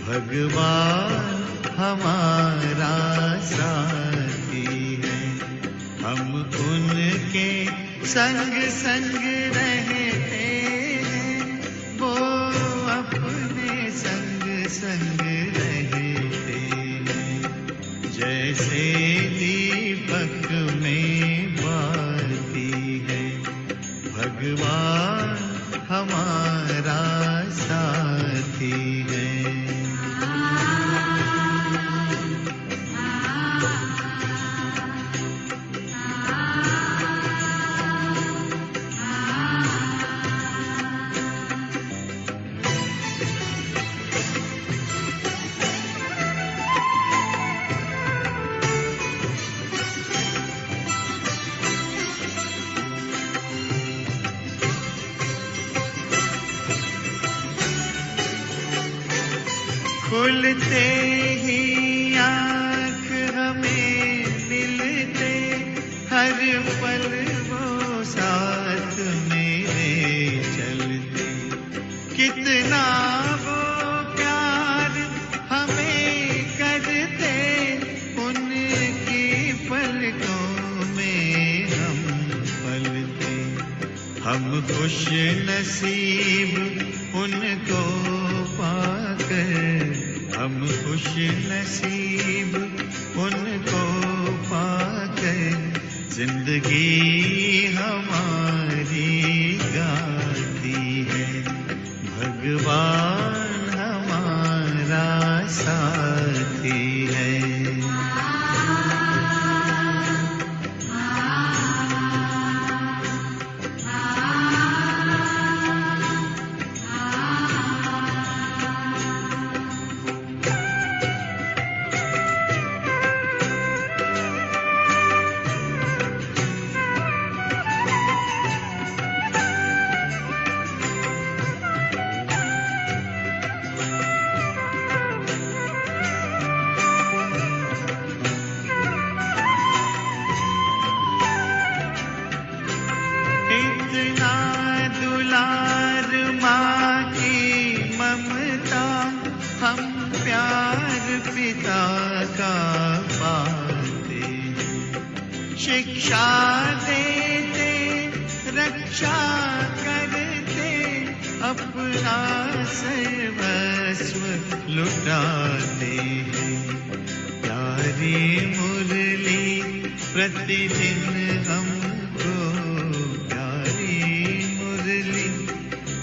भगवान हमारा साथी है, हम उनके संग संग रहते हैं, वो अपने संग संग रहते हैं। जैसे दीपक में बाती है, भगवान हमारा साथी है। खुलते ही आँख हमें मिलते, हर पल वो साथ मेरे चलते। कितना वो प्यार हमें करते, उनकी पलकों में हम पलते। हम खुश नसीब उनको पाकर, हम खुश नसीब उनको पाकर, जिंदगी हमारी गाती है, भगवान हमारा साथी है। इतना दुलार माँ की ममता, हम प्यार पिता का पाते हैं। शिक्षा देते, रक्षा करते, अपना सर्वस्व लुटाते हैं। प्यारी मुरली प्रतिदिन हमको,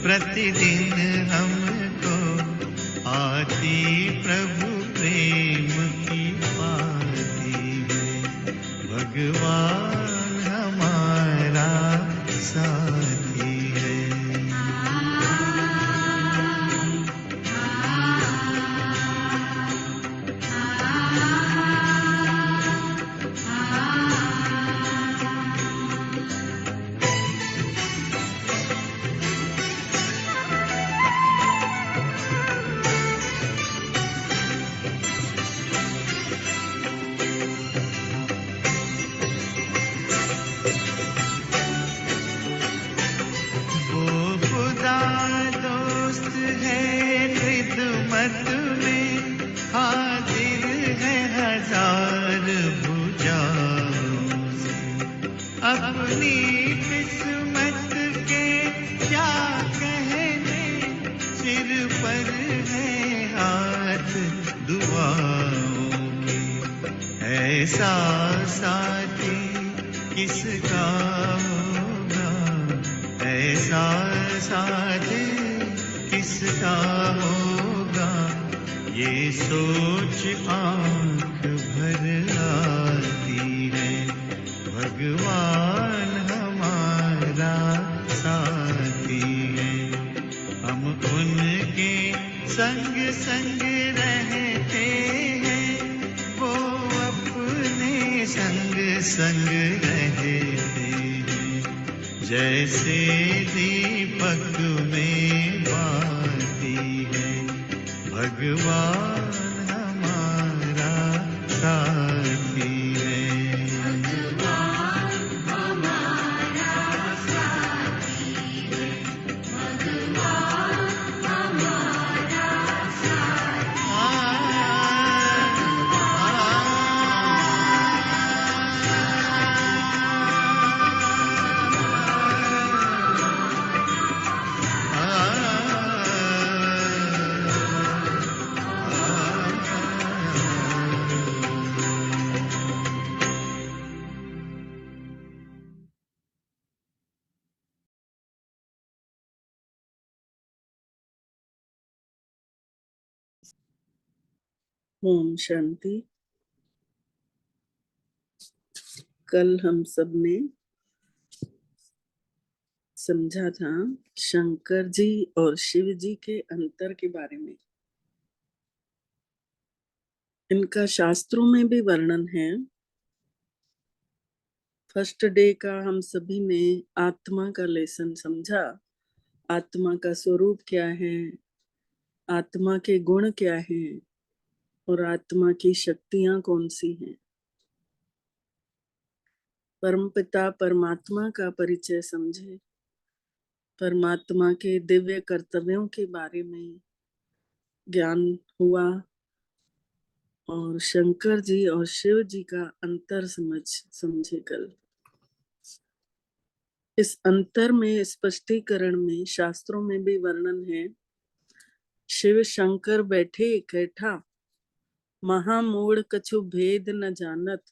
प्रतिदिन हमको आती प्रभु प्रेम की पाती है, भगवान हमारा साथी है। खिदमत में हाजिर है हजार भुजाओं से, अपनी किस्मत के क्या कहने, सिर पर है हाथ दुआओं के। ऐसा साथी किसका होगा, ऐसा साथी किसका होगा, ये सोच आँख भर आती है, भगवान संग संग रहते हैं, वो अपने संग संग रहते हैं। जैसे दीपक में बाती है, भगवान हमारा साथी है। ओम शांति। कल हम सब ने समझा था शंकर जी और शिव जी के अंतर के बारे में। इनका शास्त्रों में भी वर्णन है। फर्स्ट डे का हम सभी ने आत्मा का लेसन समझा। आत्मा का स्वरूप क्या है, आत्मा के गुण क्या हैं और आत्मा की शक्तियां कौन सी हैं। परमपिता परमात्मा का परिचय समझे, परमात्मा के दिव्य कर्तव्यों के बारे में ज्ञान हुआ और शंकर जी और शिव जी का अंतर समझे कल। इस अंतर में स्पष्टीकरण में शास्त्रों में भी वर्णन है। शिव शंकर बैठे इकट्ठा, महामूढ़ कछु भेद न जानत।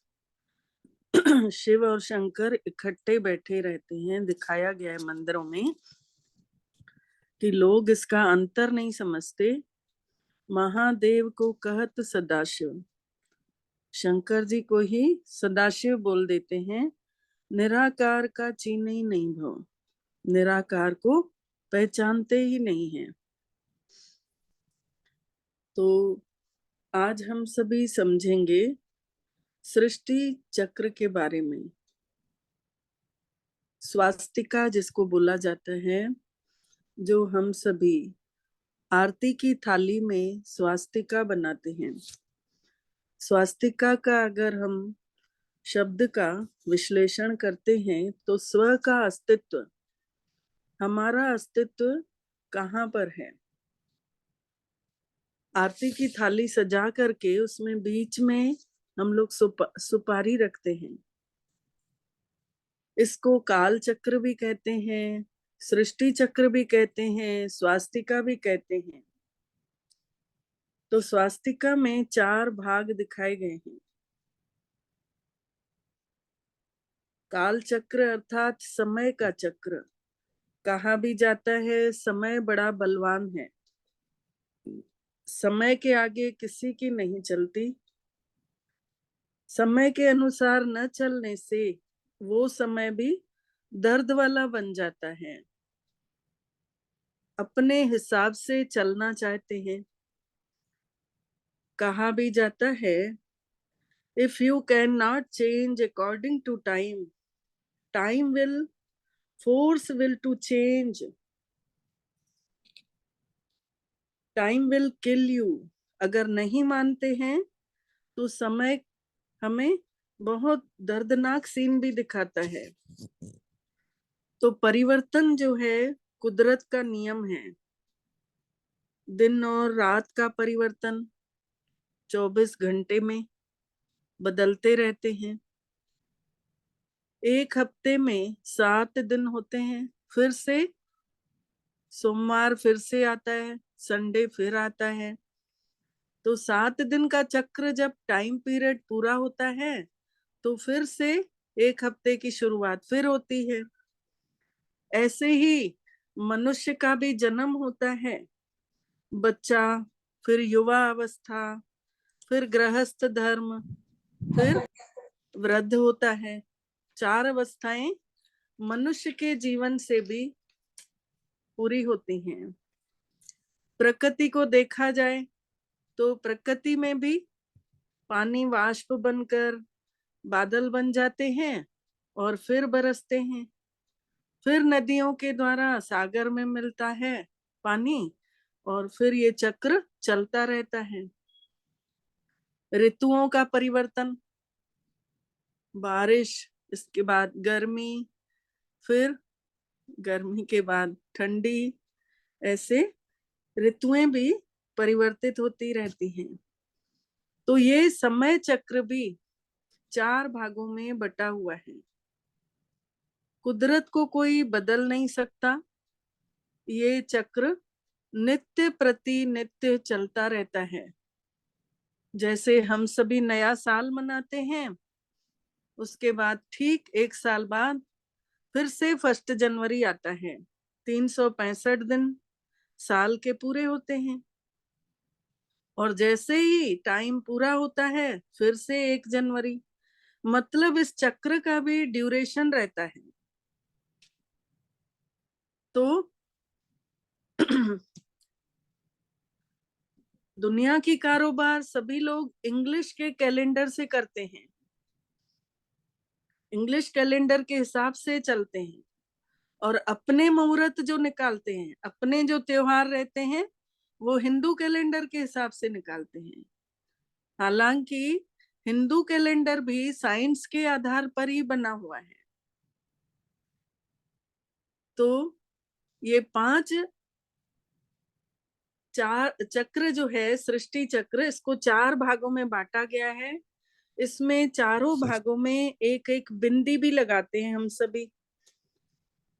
शिव और शंकर इकट्ठे बैठे रहते हैं। दिखाया गया है मंदिरों में कि लोग इसका अंतर नहीं समझते। महादेव को कहत सदाशिव, शंकर जी को ही सदाशिव बोल देते हैं। निराकार का चीन ही नहीं भव, निराकार को पहचानते ही नहीं है। तो आज हम सभी समझेंगे सृष्टि चक्र के बारे में। स्वास्तिका जिसको बोला जाता है, जो हम सभी आरती की थाली में स्वास्तिका बनाते हैं। स्वास्तिका का अगर हम शब्द का विश्लेषण करते हैं तो स्व का अस्तित्व, हमारा अस्तित्व कहाँ पर है। आरती की थाली सजा करके उसमें बीच में हम लोग सुपारी रखते हैं। इसको काल चक्र भी कहते हैं, सृष्टि चक्र भी कहते हैं, स्वास्तिका भी कहते हैं। तो स्वास्तिका में 4 भाग दिखाए गए हैं। काल चक्र अर्थात समय का चक्र। कहा भी जाता है समय बड़ा बलवान है, समय के आगे किसी की नहीं चलती। समय के अनुसार न चलने से वो समय भी दर्द वाला बन जाता है। अपने हिसाब से चलना चाहते हैं। कहा भी जाता है, if you can not change according to time, time will force will to change, time will kill you. अगर नहीं मानते हैं तो समय हमें बहुत दर्दनाक सीन भी दिखाता है। तो परिवर्तन जो है कुदरत का नियम है। दिन और रात का परिवर्तन 24 घंटे में बदलते रहते हैं। एक हफ्ते में 7 दिन होते हैं। फिर से सोमवार फिर से आता है, संडे फिर आता है। तो 7 दिन का चक्र जब टाइम पीरियड पूरा होता है तो फिर से एक हफ्ते की शुरुआत फिर होती है। ऐसे ही मनुष्य का भी जन्म होता है, बच्चा, फिर युवा अवस्था, फिर गृहस्थ धर्म, फिर वृद्ध होता है। 4 अवस्थाएं मनुष्य के जीवन से भी पूरी होती हैं। प्रकृति को देखा जाए तो प्रकृति में भी पानी वाष्प बनकर बादल बन जाते हैं और फिर बरसते हैं, फिर नदियों के द्वारा सागर में मिलता है पानी, और फिर ये चक्र चलता रहता है। ऋतुओं का परिवर्तन, बारिश, इसके बाद गर्मी, फिर गर्मी के बाद ठंडी, ऐसे ऋतुएं भी परिवर्तित होती रहती हैं। तो ये समय चक्र भी 4 भागों में बटा हुआ है। कुदरत को कोई बदल नहीं सकता, ये चक्र नित्य प्रति नित्य चलता रहता है। जैसे हम सभी नया साल मनाते हैं, उसके बाद ठीक 1 साल बाद फिर से 1 जनवरी आता है। 365 दिन साल के पूरे होते हैं, और जैसे ही टाइम पूरा होता है फिर से 1 जनवरी। मतलब इस चक्र का भी ड्यूरेशन रहता है। तो दुनिया की कारोबार सभी लोग इंग्लिश के कैलेंडर से करते हैं, इंग्लिश कैलेंडर के हिसाब से चलते हैं, और अपने मुहूर्त जो निकालते हैं, अपने जो त्योहार रहते हैं, वो हिंदू कैलेंडर के हिसाब से निकालते हैं। हालांकि हिंदू कैलेंडर भी साइंस के आधार पर ही बना हुआ है। तो ये 5 4 चक्र जो है, सृष्टि चक्र, इसको 4 भागों में बांटा गया है। इसमें चारों भागों में एक एक बिंदी भी लगाते हैं हम सभी।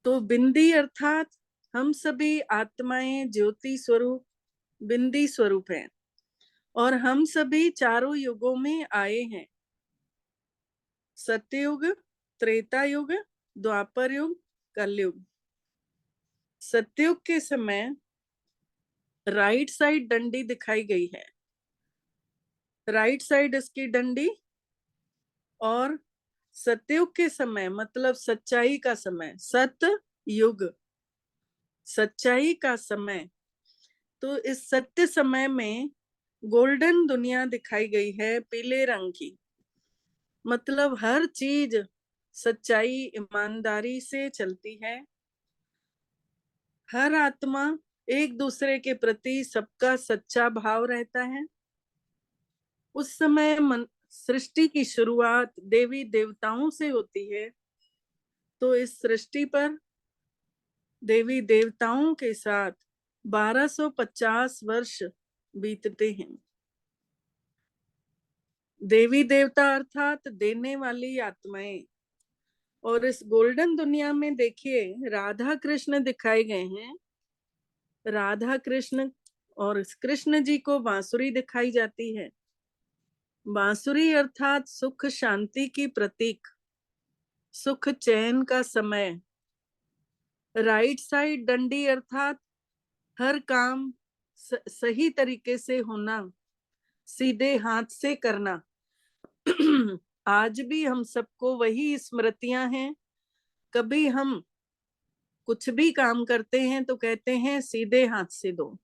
तो बिंदी अर्थात हम सभी आत्माएं ज्योति स्वरूप, बिंदी स्वरूप हैं, और हम सभी चारों युगों में आए हैं। सत्ययुग, त्रेता युग, द्वापर युग, कलयुग। सत्ययुग के समय राइट साइड डंडी दिखाई गई है, राइट साइड इसकी डंडी। और सतयुग के समय मतलब सच्चाई का समय, सत्य युग, सच्चाई का समय। तो इस सत्य समय में गोल्डन दुनिया दिखाई गई है, पीले रंग की। मतलब हर चीज सच्चाई ईमानदारी से चलती है। हर आत्मा एक दूसरे के प्रति सबका सच्चा भाव रहता है। उस समय सृष्टि की शुरुआत देवी देवताओं से होती है। तो इस सृष्टि पर देवी देवताओं के साथ 1250 वर्ष बीतते हैं। देवी देवता अर्थात देने वाली आत्माएं। और इस गोल्डन दुनिया में देखिए राधा कृष्ण दिखाए गए हैं। राधा कृष्ण और कृष्ण जी को बांसुरी दिखाई जाती है। बांसुरी अर्थात सुख शांति की प्रतीक, सुख चैन का समय। राइट साइड डंडी अर्थात हर काम सही तरीके से होना, सीधे हाथ से करना। आज भी हम सबको वही स्मृतियां हैं। कभी हम कुछ भी काम करते हैं तो कहते हैं सीधे हाथ से दो।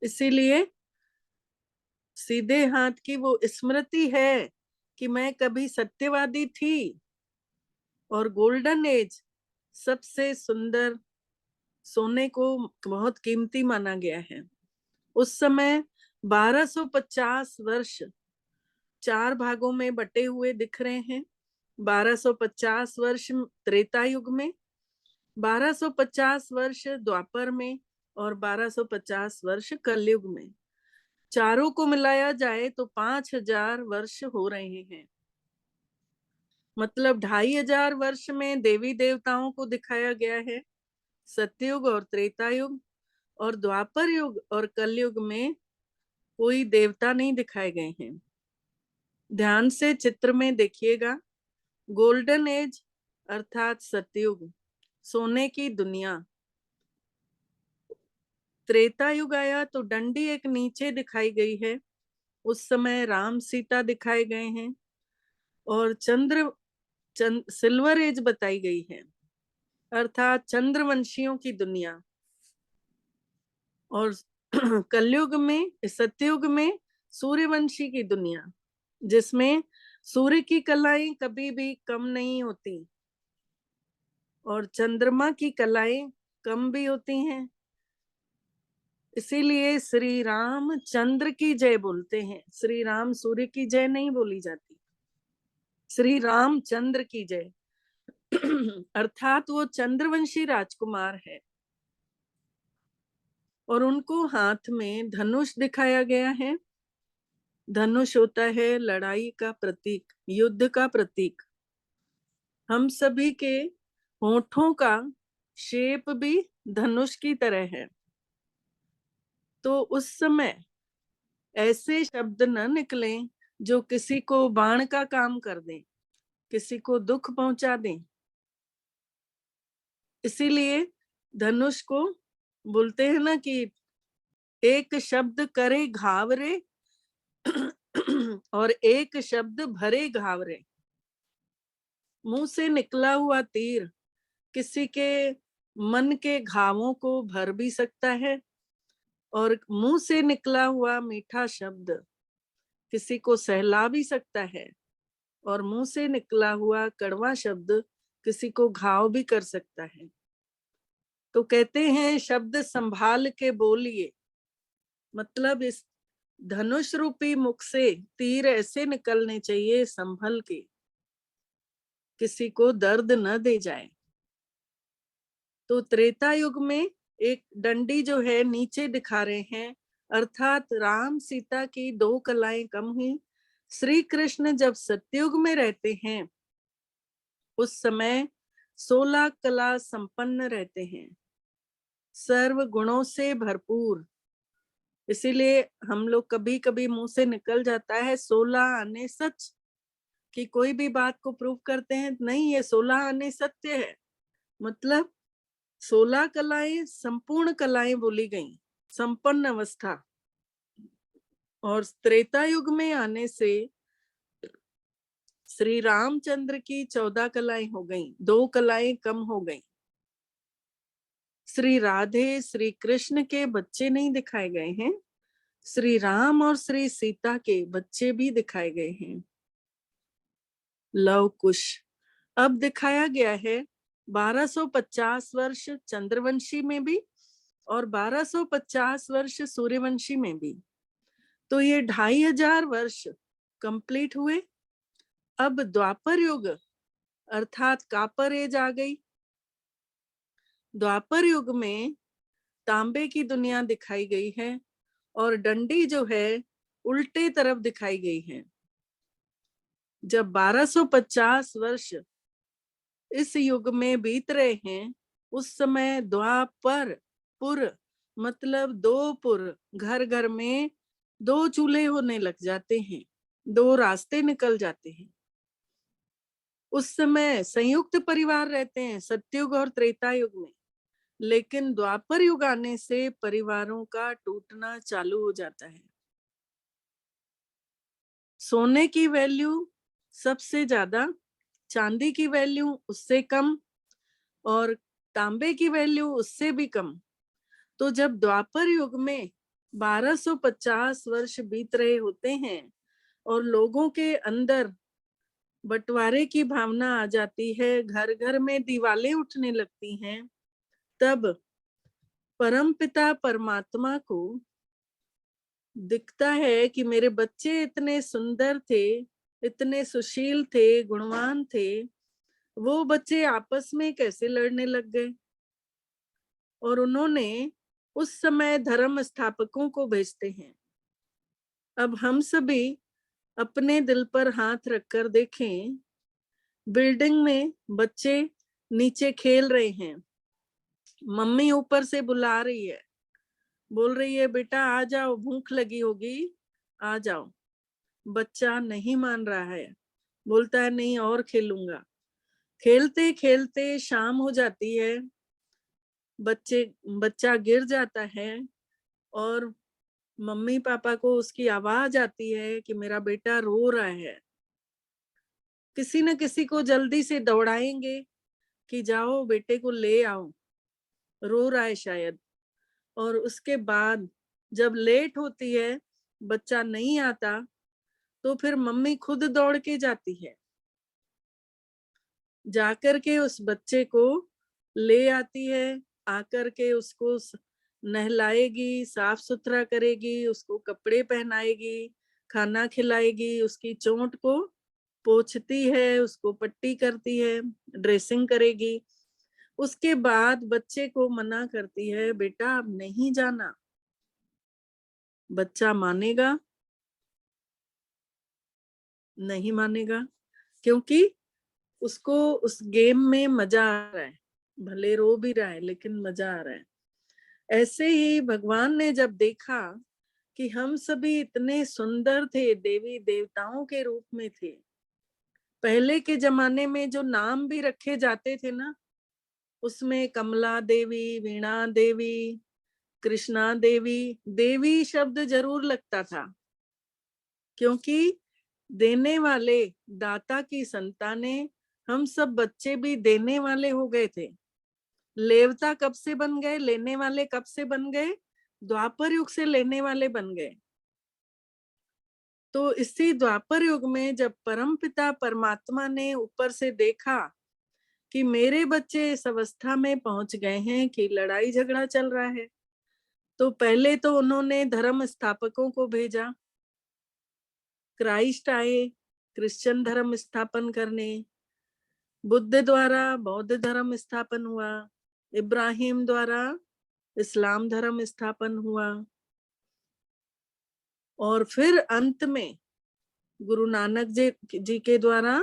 इसीलिए सीधे हाथ की वो स्मृति है कि मैं कभी सत्यवादी थी। और गोल्डन एज सबसे सुंदर, सोने को बहुत कीमती माना गया है। उस समय 1250 वर्ष 4 भागों में बटे हुए दिख रहे हैं। 1250 वर्ष त्रेता युग में, 1250 वर्ष द्वापर में, और 1250 वर्ष कलयुग में। चारों को मिलाया जाए तो 5000 वर्ष हो रहे हैं। मतलब 2500 वर्ष में देवी देवताओं को दिखाया गया है, सतयुग और त्रेता युग। और द्वापर युग और कलयुग में कोई देवता नहीं दिखाए गए हैं। ध्यान से चित्र में देखिएगा। गोल्डन एज अर्थात सतयुग, सोने की दुनिया। त्रेता युग आया तो डंडी एक नीचे दिखाई गई है। उस समय राम सीता दिखाए गए हैं। और सिल्वर एज बताई गई है, अर्थात चंद्रवंशियों की दुनिया। और कलयुग में, सतयुग में सूर्यवंशी की दुनिया, जिसमें सूर्य की कलाएं कभी भी कम नहीं होती और चंद्रमा की कलाएं कम भी होती हैं। इसीलिए श्री राम चंद्र की जय बोलते हैं, श्री राम सूर्य की जय नहीं बोली जाती, श्री राम चंद्र की जय। अर्थात वो चंद्रवंशी राजकुमार है और उनको हाथ में धनुष दिखाया गया है। धनुष होता है लड़ाई का प्रतीक, युद्ध का प्रतीक। हम सभी के होठों का शेप भी धनुष की तरह है। तो उस समय ऐसे शब्द न निकले जो किसी को बाण का काम कर दें, किसी को दुख पहुंचा दें। इसीलिए धनुष को बोलते हैं ना कि एक शब्द करे घावरे और एक शब्द भरे घावरे। मुंह से निकला हुआ तीर किसी के मन के घावों को भर भी सकता है और मुंह से निकला हुआ मीठा शब्द किसी को सहला भी सकता है और मुंह से निकला हुआ कड़वा शब्द किसी को घाव भी कर सकता है। तो कहते हैं शब्द संभाल के बोलिए, मतलब इस धनुष रूपी मुख से तीर ऐसे निकलने चाहिए संभल के, किसी को दर्द न दे जाए। तो त्रेता युग में एक डंडी जो है नीचे दिखा रहे हैं, अर्थात राम सीता की 2 कलाएं कम हुई। श्री कृष्ण जब सतयुग में रहते हैं उस समय 16 कला संपन्न रहते हैं, सर्व गुणों से भरपूर। इसीलिए हम लोग कभी कभी मुंह से निकल जाता है 16 आने सच, कि कोई भी बात को प्रूव करते हैं, नहीं ये 16 आने सत्य है, मतलब 16 कलाएं संपूर्ण कलाएं बोली गई, संपन्न अवस्था। और त्रेता युग में आने से श्री रामचंद्र की 14 कलाएं हो गई, 2 कलाएं कम हो गई। श्री राधे श्री कृष्ण के बच्चे नहीं दिखाए गए हैं, श्री राम और श्री सीता के बच्चे भी दिखाए गए हैं। लव कुश अब दिखाया गया है 1250 वर्ष चंद्रवंशी में भी और 1250 वर्ष सूर्यवंशी में भी। तो ये 2500 वर्ष कंप्लीट हुए। अब द्वापर युग अर्थात कापर एज आ गई। द्वापर युग में तांबे की दुनिया दिखाई गई है और डंडी जो है उल्टे तरफ दिखाई गई है। जब 1250 वर्ष इस युग में बीत रहे हैं, उस समय द्वापर पुर मतलब 2 पुर, घर घर में 2 चूल्हे होने लग जाते हैं, 2 रास्ते निकल जाते हैं। उस समय संयुक्त परिवार रहते हैं सतयुग और त्रेता युग में, लेकिन द्वापर युग आने से परिवारों का टूटना चालू हो जाता है। सोने की वैल्यू सबसे ज्यादा, चांदी की वैल्यू उससे कम और तांबे की वैल्यू उससे भी कम। तो जब द्वापर युग में 1250 वर्ष बीत रहे होते हैं और लोगों के अंदर बंटवारे की भावना आ जाती है, घर घर में दीवालें उठने लगती हैं, तब परमपिता परमात्मा को दिखता है कि मेरे बच्चे इतने सुंदर थे, इतने सुशील थे, गुणवान थे, वो बच्चे आपस में कैसे लड़ने लग गए। और उन्होंने उस समय धर्म स्थापकों को भेजते हैं। अब हम सभी अपने दिल पर हाथ रखकर देखें, बिल्डिंग में बच्चे नीचे खेल रहे हैं, मम्मी ऊपर से बुला रही है, बोल रही है बेटा आ जाओ, भूख लगी होगी, आ जाओ। बच्चा नहीं मान रहा है, बोलता है नहीं और खेलूंगा। खेलते खेलते शाम हो जाती है, बच्चा गिर जाता है और मम्मी पापा को उसकी आवाज आती है कि मेरा बेटा रो रहा है। किसी न किसी को जल्दी से दौड़ाएंगे कि जाओ बेटे को ले आओ, रो रहा है शायद। और उसके बाद जब लेट होती है, बच्चा नहीं आता, तो फिर मम्मी खुद दौड़ के जाती है, जाकर के उस बच्चे को ले आती है, आकर के उसको नहलाएगी, साफ सुथरा करेगी, उसको कपड़े पहनाएगी, खाना खिलाएगी, उसकी चोट को पोंछती है, उसको पट्टी करती है, ड्रेसिंग करेगी। उसके बाद बच्चे को मना करती है, बेटा अब नहीं जाना। बच्चा मानेगा? नहीं मानेगा, क्योंकि उसको उस गेम में मजा आ रहा है, भले रो भी रहा है लेकिन मजा आ रहा है। ऐसे ही भगवान ने जब देखा कि हम सभी इतने सुंदर थे, देवी देवताओं के रूप में थे, पहले के जमाने में जो नाम भी रखे जाते थे ना, उसमें कमला देवी, वीणा देवी, कृष्णा देवी, देवी शब्द जरूर लगता था, क्योंकि देने वाले दाता की संतानें, हम सब बच्चे भी देने वाले हो गए थे। लेवता कब से बन गए, लेने वाले कब से बन गए? द्वापर युग से लेने वाले बन गए। तो इसी द्वापर युग में जब परमपिता परमात्मा ने ऊपर से देखा कि मेरे बच्चे इस अवस्था में पहुंच गए हैं कि लड़ाई झगड़ा चल रहा है, तो पहले तो उन्होंने धर्म स्थापकों को भेजा। क्राइस्ट आए क्रिश्चियन धर्म स्थापन करने, बुद्ध द्वारा बौद्ध धर्म स्थापन हुआ, इब्राहिम द्वारा इस्लाम धर्म स्थापन हुआ, और फिर अंत में गुरु नानक जी के द्वारा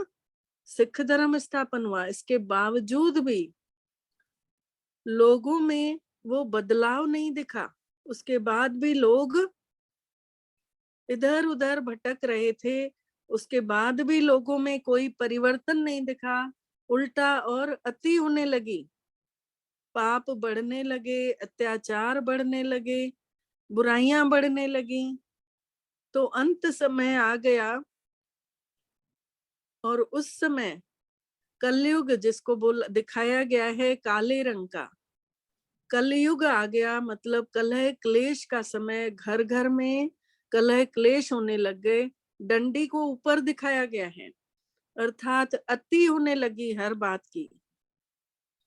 सिख धर्म स्थापन हुआ। इसके बावजूद भी लोगों में वो बदलाव नहीं दिखा। उसके बाद भी लोग इधर उधर भटक रहे थे, उसके बाद भी लोगों में कोई परिवर्तन नहीं दिखा, उल्टा और अति होने लगी। पाप बढ़ने लगे, अत्याचार बढ़ने लगे, बुराइयां बढ़ने लगी। तो अंत समय आ गया, और उस समय कलयुग जिसको बोल दिखाया गया है काले रंग का, कलयुग आ गया। मतलब कलह क्लेश का समय, घर घर में कलह क्लेश होने लग गए। डंडी को ऊपर दिखाया गया है, अर्थात अति होने लगी हर बात की।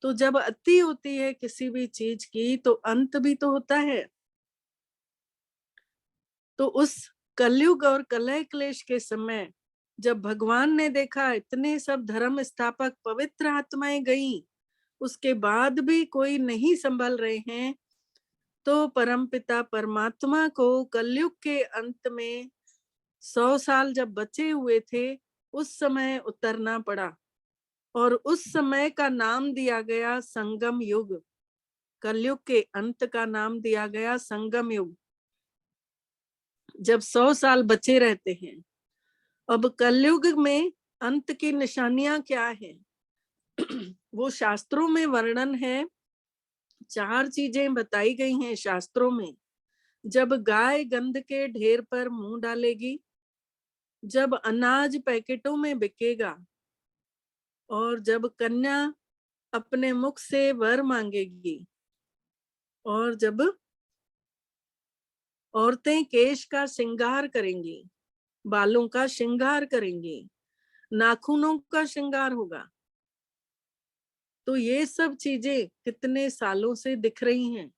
तो जब अति होती है किसी भी चीज की, तो अंत भी तो होता है। तो उस कलयुग और कलह क्लेश के समय जब भगवान ने देखा इतने सब धर्म स्थापक पवित्र आत्माएं गई, उसके बाद भी कोई नहीं संभल रहे हैं, तो परमपिता परमात्मा को कलयुग के अंत में 100 साल जब बचे हुए थे, उस समय उतरना पड़ा, और उस समय का नाम दिया गया संगम युग। कलयुग के अंत का नाम दिया गया संगम युग, जब 100 साल बचे रहते हैं। अब कलयुग में अंत की निशानियां क्या है? वो शास्त्रों में वर्णन है, 4 चीजें बताई गई हैं शास्त्रों में। जब गाय गंध के ढेर पर मुंह डालेगी, जब अनाज पैकेटों में बिकेगा, और जब कन्या अपने मुख से वर मांगेगी, और जब औरतें केश का श्रृंगार करेंगी, बालों का श्रृंगार करेंगी, नाखूनों का श्रृंगार होगा। तो ये सब चीजें कितने सालों से दिख रही हैं।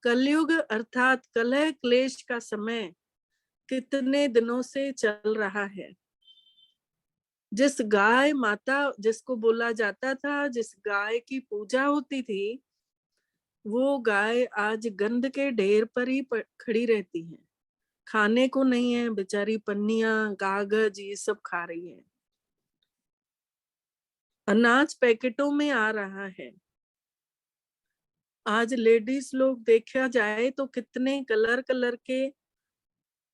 कलयुग अर्थात कलह क्लेश का समय कितने दिनों से चल रहा है। जिस गाय माता जिसको बोला जाता था, जिस गाय की पूजा होती थी, वो गाय आज गंध के ढेर पर ही खड़ी रहती है। खाने को नहीं है, बेचारी पन्नियां कागज ये सब खा रही है। अनाज पैकेटों में आ रहा है। आज लेडीज लोग देखा जाए तो कितने कलर कलर के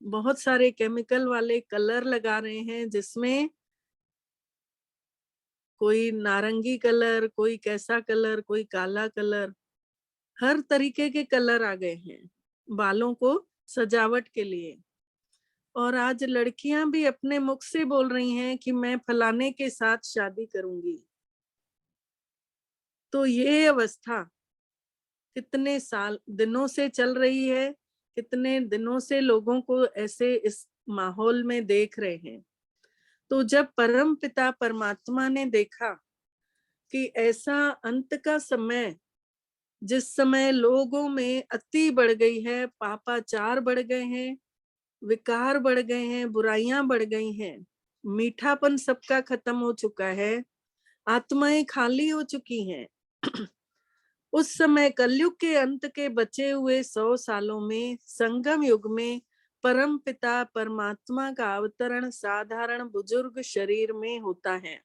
बहुत सारे केमिकल वाले कलर लगा रहे हैं, जिसमें कोई नारंगी कलर, कोई कैसा कलर, कोई काला कलर, हर तरीके के कलर आ गए हैं बालों को सजावट के लिए। और आज लड़कियां भी अपने मुख से बोल रही हैं कि मैं फलाने के साथ शादी करूंगी। तो ये अवस्था कितने साल दिनों से चल रही है, कितने दिनों से लोगों को ऐसे इस माहौल में देख रहे हैं। तो जब परम पिता परमात्मा ने देखा कि ऐसा अंत का समय, जिस समय लोगों में अति बढ़ गई है, पापाचार बढ़ गए हैं, विकार बढ़ गए हैं, बुराइयां बढ़ गई हैं, मीठापन सबका खत्म हो चुका है, आत्माएं खाली हो चुकी हैं। उस समय कलयुग के अंत के बचे हुए 100 सालों में संगम युग में परम पिता परमात्मा का अवतरण साधारण बुजुर्ग शरीर में होता है।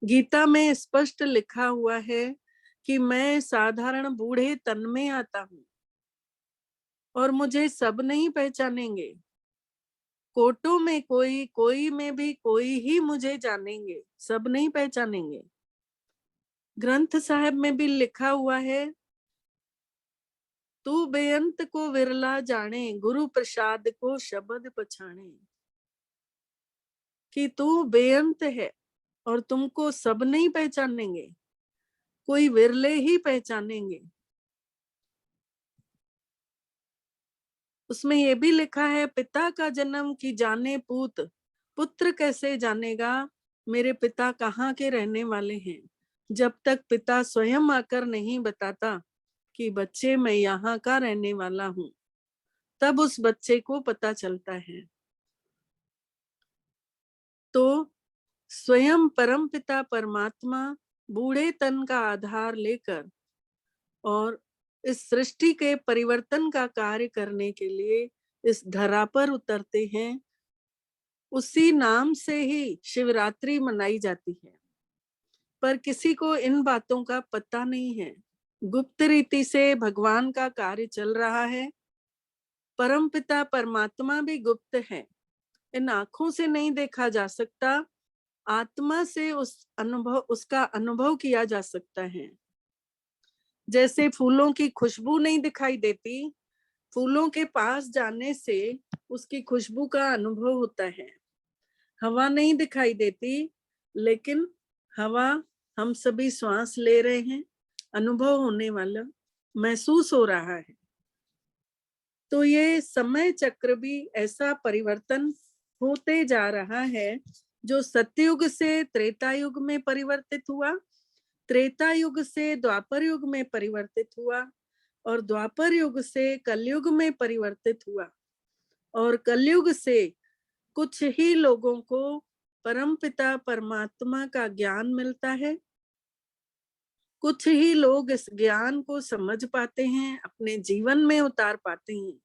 गीता में स्पष्ट लिखा हुआ है कि मैं साधारण बूढ़े तन में आता हूँ और मुझे सब नहीं पहचानेंगे। कोटों में कोई, कोई में भी कोई ही मुझे जानेंगे, सब नहीं पहचानेंगे। ग्रंथ साहिब में भी लिखा हुआ है, तू बेअंत को विरला जाने, गुरु प्रसाद को शब्द पछाने। कि तू बेअंत है और तुमको सब नहीं पहचानेंगे, कोई विरले ही पहचानेंगे। उसमें ये भी लिखा है, पिता का जन्म की जाने पूत, पुत्र कैसे जानेगा मेरे पिता कहाँ के रहने वाले हैं। जब तक पिता स्वयं आकर नहीं बताता कि बच्चे मैं यहाँ का रहने वाला हूँ, तब उस बच्चे को पता चलता है। तो स्वयं परमपिता परमात्मा बूढ़े तन का आधार लेकर और इस सृष्टि के परिवर्तन का कार्य करने के लिए इस धरा पर उतरते हैं। उसी नाम से ही शिवरात्रि मनाई जाती है, पर किसी को इन बातों का पता नहीं है। गुप्त रीति से भगवान का कार्य चल रहा है। परमपिता परमात्मा भी गुप्त है, इन आंखों से नहीं देखा जा सकता, आत्मा से उसका अनुभव किया जा सकता है। जैसे फूलों की खुशबू नहीं दिखाई देती, फूलों के पास जाने से उसकी खुशबू का अनुभव होता है। हवा नहीं दिखाई देती, लेकिन हवा हम सभी श्वास ले रहे हैं, अनुभव होने वाला, महसूस हो रहा है। तो ये समय चक्र भी ऐसा परिवर्तन होते जा रहा है, जो सतयुग से त्रेता युग में परिवर्तित हुआ, त्रेता युग से द्वापर युग में परिवर्तित हुआ, और द्वापर युग से कलयुग में परिवर्तित हुआ, और कलयुग से कुछ ही लोगों को परमपिता परमात्मा का ज्ञान मिलता है। कुछ ही लोग इस ज्ञान को समझ पाते हैं, अपने जीवन में उतार पाते हैं,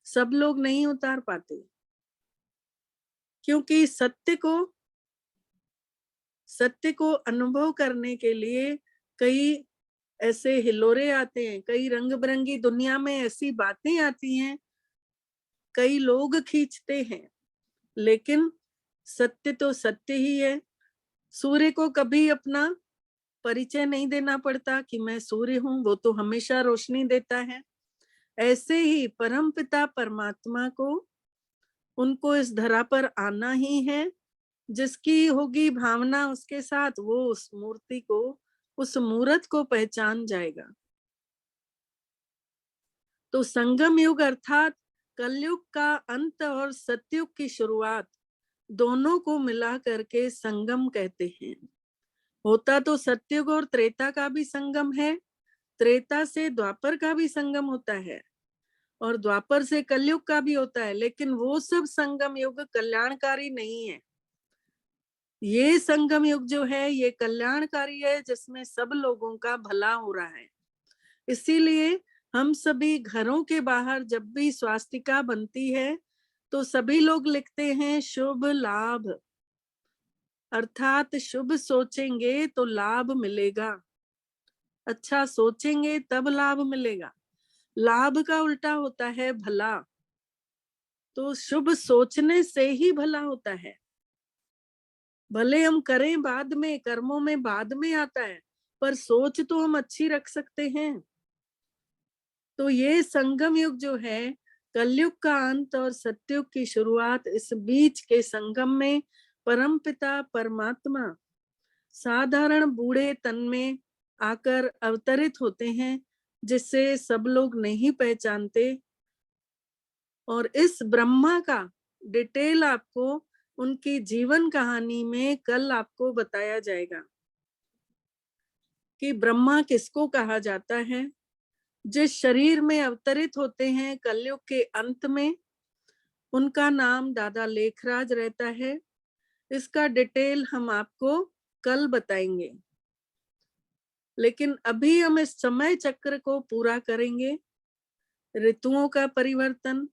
सब लोग नहीं उतार पाते, क्योंकि सत्य को अनुभव करने के लिए कई ऐसे हिलोरे आते हैं, कई रंग बिरंगी दुनिया में ऐसी बातें आती हैं, कई लोग खींचते हैं, लेकिन सत्य तो सत्य ही है। सूर्य को कभी अपना परिचय नहीं देना पड़ता कि मैं सूर्य हूं, वो तो हमेशा रोशनी देता है। ऐसे ही परमपिता परमात्मा को, उनको इस धरा पर आना ही है। जिसकी होगी भावना उसके साथ, वो उस मूर्ति को, उस मूर्त को पहचान जाएगा। तो संगम युग अर्थात कलयुग का अंत और सतयुग की शुरुआत, दोनों को मिला करके संगम कहते हैं। होता तो सतयुग और त्रेता का भी संगम है, त्रेता से द्वापर का भी संगम होता है, और द्वापर से कलयुग का भी होता है, लेकिन वो सब संगम युग कल्याणकारी नहीं है। ये संगम युग जो है ये कल्याणकारी है, जिसमें सब लोगों का भला हो रहा है। इसीलिए हम सभी घरों के बाहर जब भी स्वास्तिका बनती है तो सभी लोग लिखते हैं शुभ लाभ, अर्थात शुभ सोचेंगे तो लाभ मिलेगा, अच्छा सोचेंगे तब लाभ मिलेगा। लाभ का उल्टा होता है भला, तो शुभ सोचने से ही भला होता है। भले हम करें बाद में, कर्मों में बाद में आता है, पर सोच तो हम अच्छी रख सकते हैं। तो ये संगम युग जो है, कलयुग का अंत और सतयुग की शुरुआत, इस बीच के संगम में परमपिता परमात्मा साधारण बूढ़े तन में आकर अवतरित होते हैं, जिससे सब लोग नहीं पहचानते। और इस ब्रह्मा का डिटेल आपको उनकी जीवन कहानी में कल आपको बताया जाएगा कि ब्रह्मा किसको कहा जाता है। जिस शरीर में अवतरित होते हैं कलयुग के अंत में, उनका नाम दादा लेखराज रहता है। इसका डिटेल हम आपको कल बताएंगे, लेकिन अभी हम इस समय चक्र को पूरा करेंगे। ऋतुओं का परिवर्तन,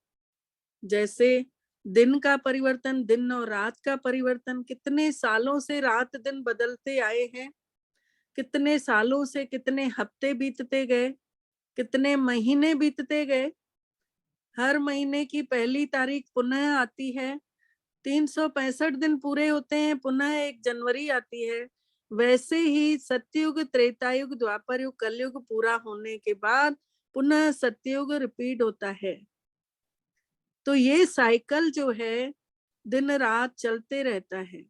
जैसे दिन का परिवर्तन, दिन और रात का परिवर्तन, कितने सालों से रात दिन बदलते आए हैं, कितने सालों से कितने हफ्ते बीतते गए, कितने महीने बीतते गए। हर महीने की पहली तारीख पुनः आती है, 365 दिन पूरे होते हैं, पुनः 1 जनवरी आती है। वैसे ही सतयुग, त्रेतायुग, द्वापर युग, कलयुग पूरा होने के बाद पुनः सतयुग रिपीट होता है। तो ये साइकिल जो है दिन रात चलते रहता है।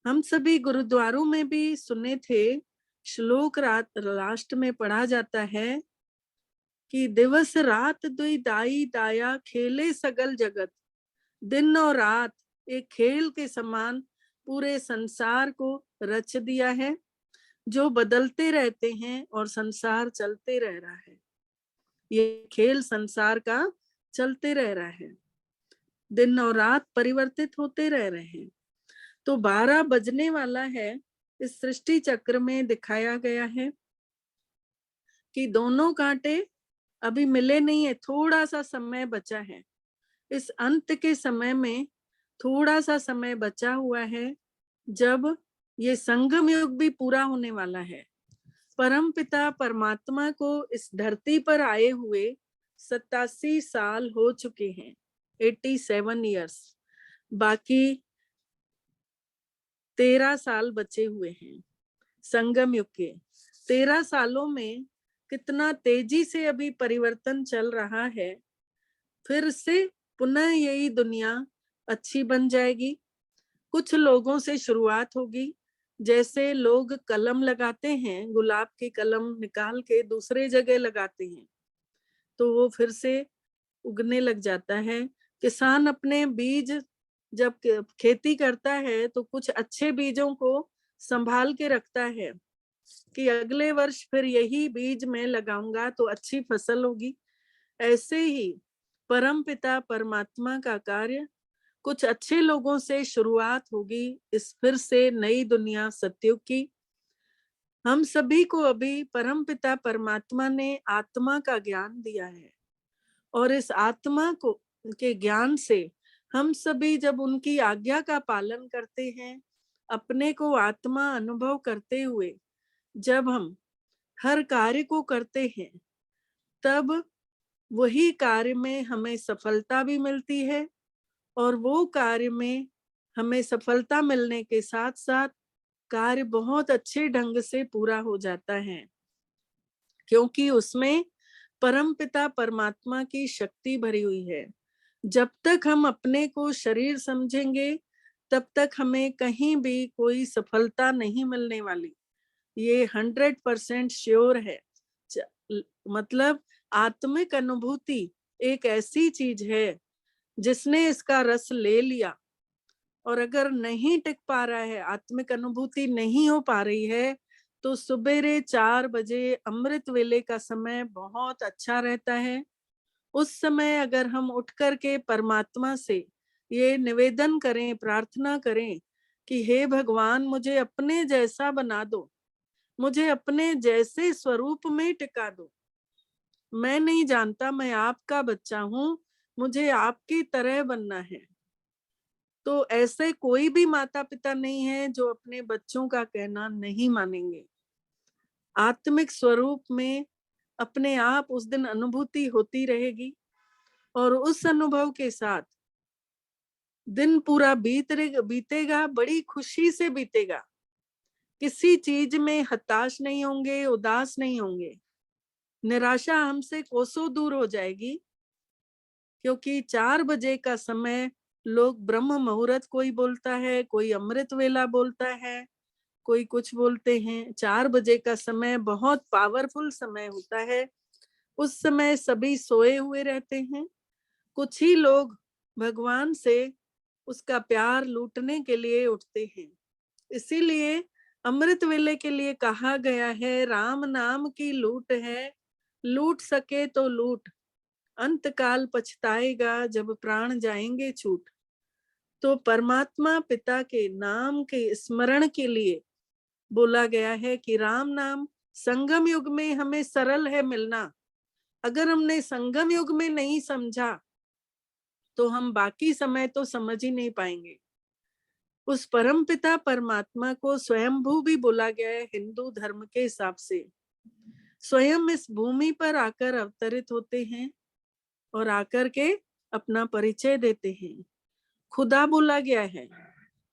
हम सभी गुरुद्वारों में भी सुने थे, श्लोक रात लास्ट में पढ़ा जाता है कि दिवस रात दुई दाई दाया खेले सगल जगत। दिन और रात एक खेल के समान पूरे संसार को रच दिया है, जो बदलते रहते हैं और संसार चलते रह रहा है। ये खेल संसार का चलते रह रहा है, दिन और रात परिवर्तित होते रह रहे हैं। तो 12 बजने वाला है। इस सृष्टि चक्र में दिखाया गया है कि दोनों कांटे अभी मिले नहीं है, थोड़ा सा समय बचा है। इस अंत के समय में थोड़ा सा समय बचा हुआ है, जब ये संगम युग भी पूरा होने वाला है। परमपिता परमात्मा को इस धरती पर आए हुए 87 साल हो चुके हैं, 87 ईयर्स। बाकी 13 साल बचे हुए हैं संगम युग के। 13 सालों में कितना तेजी से अभी परिवर्तन चल रहा है। फिर से पुनः यही दुनिया अच्छी बन जाएगी। कुछ लोगों से शुरुआत होगी, जैसे लोग कलम लगाते हैं, गुलाब की कलम निकाल के दूसरे जगह लगाते हैं, तो वो फिर से उगने लग जाता है। किसान अपने बीज जब खेती करता है तो कुछ अच्छे बीजों को संभाल के रखता है कि अगले वर्ष फिर यही बीज मैं लगाऊंगा तो अच्छी फसल होगी। ऐसे ही परमपिता परमात्मा का कार्य, कुछ अच्छे लोगों से शुरुआत होगी इस फिर से नई दुनिया सतयुग की। हम सभी को अभी परमपिता परमात्मा ने आत्मा का ज्ञान दिया है, और इस आत्मा को के ज्ञान से हम सभी जब उनकी आज्ञा का पालन करते हैं, अपने को आत्मा अनुभव करते हुए जब हम हर कार्य को करते हैं, तब वही कार्य में हमें सफलता भी मिलती है। और वो कार्य में हमें सफलता मिलने के साथ साथ कार्य बहुत अच्छे ढंग से पूरा हो जाता है, क्योंकि उसमें परमपिता परमात्मा की शक्ति भरी हुई है। जब तक हम अपने को शरीर समझेंगे, तब तक हमें कहीं भी कोई सफलता नहीं मिलने वाली। ये 100% श्योर है। मतलब आत्मिक अनुभूति एक ऐसी चीज है, जिसने इसका रस ले लिया और अगर नहीं टिक पा रहा है, आत्मिक अनुभूति नहीं हो पा रही है, तो सुबेरे 4 बजे अमृत वेले का समय बहुत अच्छा रहता है। उस समय अगर हम उठ करके परमात्मा से ये निवेदन करें, प्रार्थना करें कि हे भगवान, मुझे अपने जैसा बना दो, मुझे अपने जैसे स्वरूप में टिका दो। मैं नहीं जानता, मैं आपका बच्चा हूँ, मुझे आपकी तरह बनना है। तो ऐसे कोई भी माता पिता नहीं है जो अपने बच्चों का कहना नहीं मानेंगे। आत्मिक स्वरूप में अपने आप उस दिन अनुभूति होती रहेगी, और उस अनुभव के साथ दिन पूरा बीतेगा, बड़ी खुशी से बीतेगा। किसी चीज में हताश नहीं होंगे, उदास नहीं होंगे। निराशा हमसे कोसों दूर हो जाएगी, क्योंकि 4 बजे का समय लोग ब्रह्म मुहूर्त कोई बोलता है, कोई अमृत वेला बोलता है, कोई कुछ बोलते हैं। 4 बजे का समय बहुत पावरफुल समय होता है। उस समय सभी सोए हुए रहते हैं। कुछ ही लोग भगवान से उसका प्यार लूटने के लिए उठते हैं। इसीलिए अमृत वेले के लिए कहा गया है, राम नाम की लूट है, लूट सके तो लूट, अंत काल पछताएगा जब प्राण जाएंगे छूट। तो परमात्मा पिता के नाम के स्मरण के लिए बोला गया है कि राम नाम संगम युग में हमें सरल है मिलना। अगर हमने संगम युग में नहीं समझा तो हम बाकी समय तो समझ ही नहीं पाएंगे। उस परम पिता परमात्मा को स्वयंभू भी बोला गया है हिंदू धर्म के हिसाब से। स्वयं इस भूमि पर आकर अवतरित होते हैं और आकर के अपना परिचय देते हैं। खुदा बोला गया है,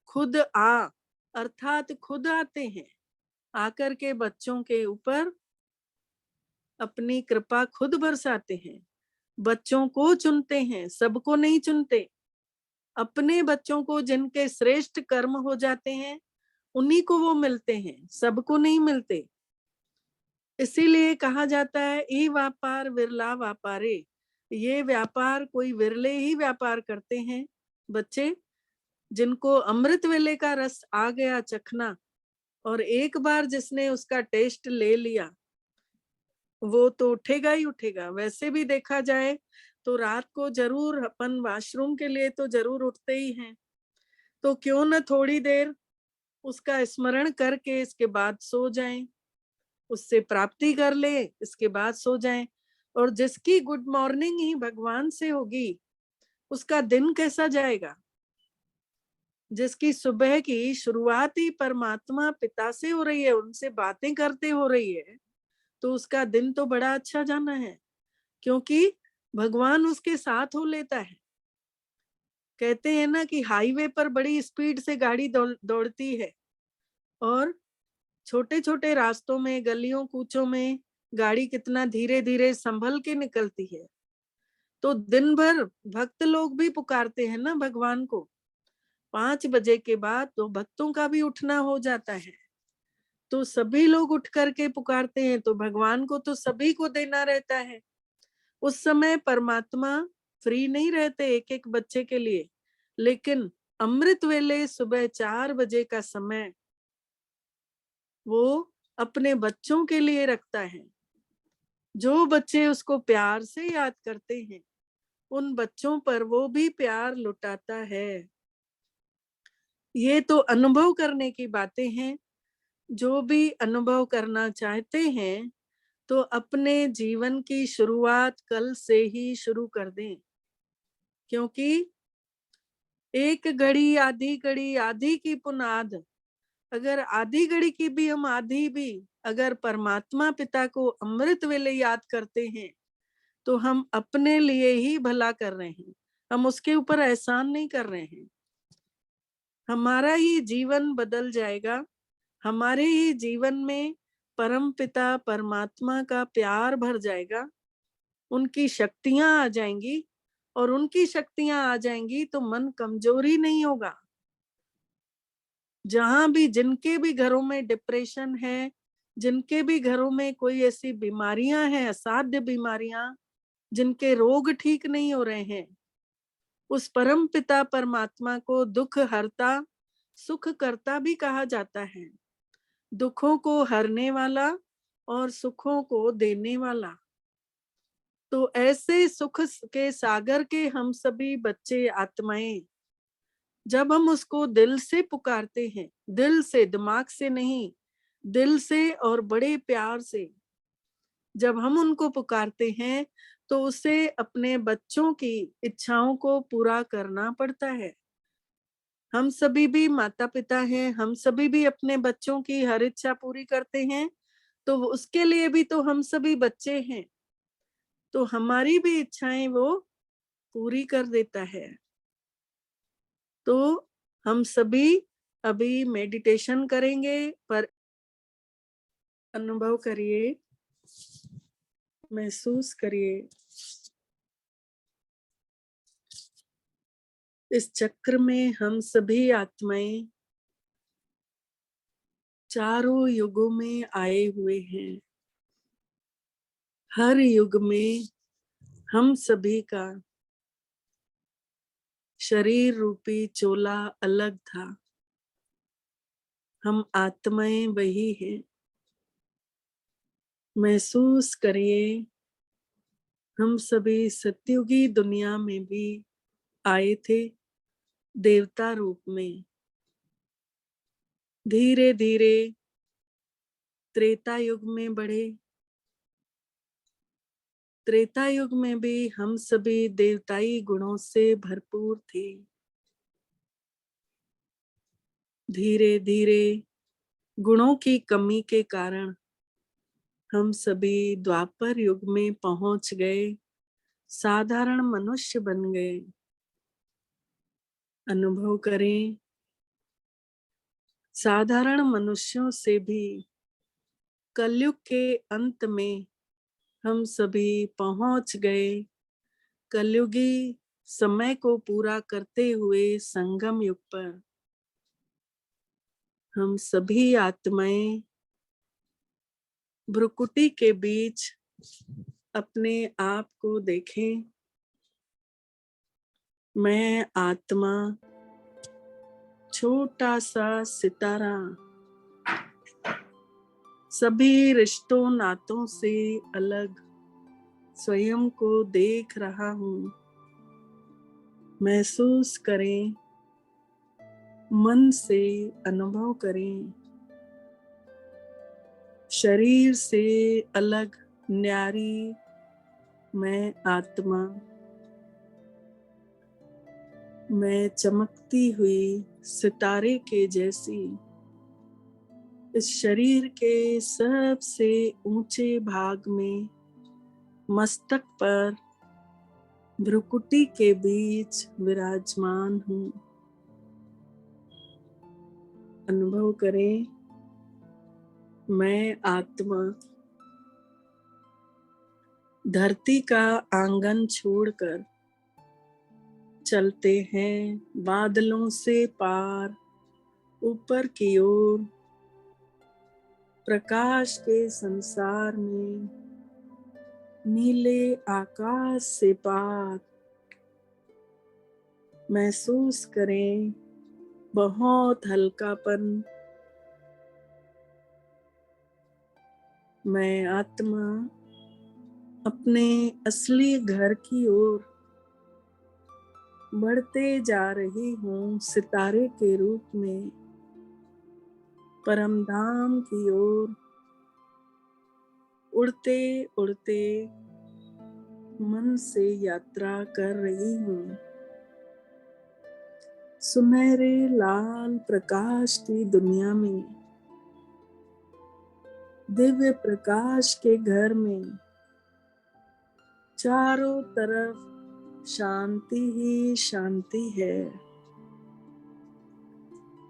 खुद आ, अर्थात खुद आते हैं, आकर के बच्चों के ऊपर अपनी कृपा खुद बरसाते हैं। बच्चों को चुनते हैं, सबको नहीं चुनते। अपने बच्चों को जिनके श्रेष्ठ कर्म हो जाते हैं उन्हीं को वो मिलते हैं, सबको नहीं मिलते। इसीलिए कहा जाता है ई व्यापार विरला व्यापारे, ये व्यापार कोई विरले ही व्यापार करते हैं बच्चे, जिनको अमृत वेले का रस आ गया चखना, और एक बार जिसने उसका टेस्ट ले लिया वो तो उठेगा ही उठेगा। वैसे भी देखा जाए तो रात को जरूर अपन वॉशरूम के लिए तो जरूर उठते ही हैं, तो क्यों न थोड़ी देर उसका स्मरण करके इसके बाद सो जाएं, उससे प्राप्ति कर ले, इसके बाद सो जाएं। और जिसकी गुड मॉर्निंग ही भगवान से होगी उसका दिन कैसा जाएगा। जिसकी सुबह की शुरुआत ही परमात्मा पिता से हो रही है, उनसे बातें करते हो रही है, तो उसका दिन तो बड़ा अच्छा जाना है, क्योंकि भगवान उसके साथ हो लेता है। कहते हैं ना कि हाईवे पर बड़ी स्पीड से गाड़ी दौड़ती है और छोटे छोटे रास्तों में, गलियों कूचों में गाड़ी कितना धीरे धीरे संभल के निकलती है। तो दिन भर भक्त लोग भी पुकारते हैं ना भगवान को। 5 बजे के बाद तो भक्तों का भी उठना हो जाता है, तो सभी लोग उठ करके पुकारते हैं, तो भगवान को तो सभी को देना रहता है। उस समय परमात्मा फ्री नहीं रहते एक एक बच्चे के लिए, लेकिन अमृत वेले सुबह 4 बजे का समय वो अपने बच्चों के लिए रखता है। जो बच्चे उसको प्यार से याद करते हैं उन बच्चों पर वो भी प्यार लुटाता है। ये तो अनुभव करने की बातें हैं। जो भी अनुभव करना चाहते हैं तो अपने जीवन की शुरुआत कल से ही शुरू कर दें, क्योंकि एक घड़ी आधी की पुनाद, अगर आधी घड़ी की भी हम आधी भी अगर परमात्मा पिता को अमृत वेले याद करते हैं तो हम अपने लिए ही भला कर रहे हैं, हम उसके ऊपर एहसान नहीं कर रहे हैं। हमारा ही जीवन बदल जाएगा, हमारे ही जीवन में परम पिता परमात्मा का प्यार भर जाएगा, उनकी शक्तियां आ जाएंगी, और उनकी शक्तियां आ जाएंगी तो मन कमजोरी नहीं होगा। जहां भी जिनके भी घरों में डिप्रेशन है, जिनके भी घरों में कोई ऐसी बीमारियां हैं, असाध्य बीमारियां, जिनके रोग ठीक नहीं हो रहे हैं, उस परम पिता परमात्मा को दुख हरता सुख करता भी कहा जाता है। दुखों को हरने वाला और सुखों को देने वाला। तो ऐसे सुख के सागर के हम सभी बच्चे आत्माएं, जब हम उसको दिल से पुकारते हैं, दिल से, दिमाग से नहीं, दिल से और बड़े प्यार से जब हम उनको पुकारते हैं तो उसे अपने बच्चों की इच्छाओं को पूरा करना पड़ता है। हम सभी भी माता पिता हैं, हम सभी भी अपने बच्चों की हर इच्छा पूरी करते हैं, तो उसके लिए भी तो हम सभी बच्चे हैं, तो हमारी भी इच्छाएं वो पूरी कर देता है। तो हम सभी अभी मेडिटेशन करेंगे, पर अनुभव करिए, महसूस करिए इस चक्र में हम सभी आत्माएं चारों युगों में आए हुए हैं। हर युग में हम सभी का शरीर रूपी चोला अलग था। हम आत्माएं वही हैं। महसूस करिए, हम सभी सत्युगी दुनिया में भी आए थे देवता रूप में। धीरे धीरे त्रेता युग में बढ़े। त्रेता युग में भी हम सभी देवताई गुणों से भरपूर थे। धीरे धीरे गुणों की कमी के कारण हम सभी द्वापर युग में पहुंच गए, साधारण मनुष्य बन गए। अनुभव करें, साधारण मनुष्यों से भी कलयुग के अंत में हम सभी पहुंच गए कलयुगी समय को पूरा करते हुए संगम युग पर। हम सभी आत्माएं भ्रुकुटी के बीच अपने आप को देखें। मैं आत्मा छोटा सा सितारा सभी रिश्तों नातों से अलग स्वयं को देख रहा हूँ। महसूस करें, मन से अनुभव करें। शरीर से अलग न्यारी मैं आत्मा, मैं चमकती हुई सितारे के जैसी इस शरीर के सबसे ऊंचे भाग में मस्तक पर भ्रुकुटी के बीच विराजमान हूँ। अनुभव करें, मैं आत्मा धरती का आंगन छोड़कर चलते हैं बादलों से पार ऊपर की ओर प्रकाश के संसार में नीले आकाश से पार। महसूस करें बहुत हल्कापन। मैं आत्मा अपने असली घर की ओर बढ़ते जा रही हूँ सितारे के रूप में, परम धाम की ओर उड़ते उड़ते मन से यात्रा कर रही हूँ। सुनहरे लाल प्रकाश की दुनिया में, दिव्य प्रकाश के घर में चारों तरफ शांति ही शांति है।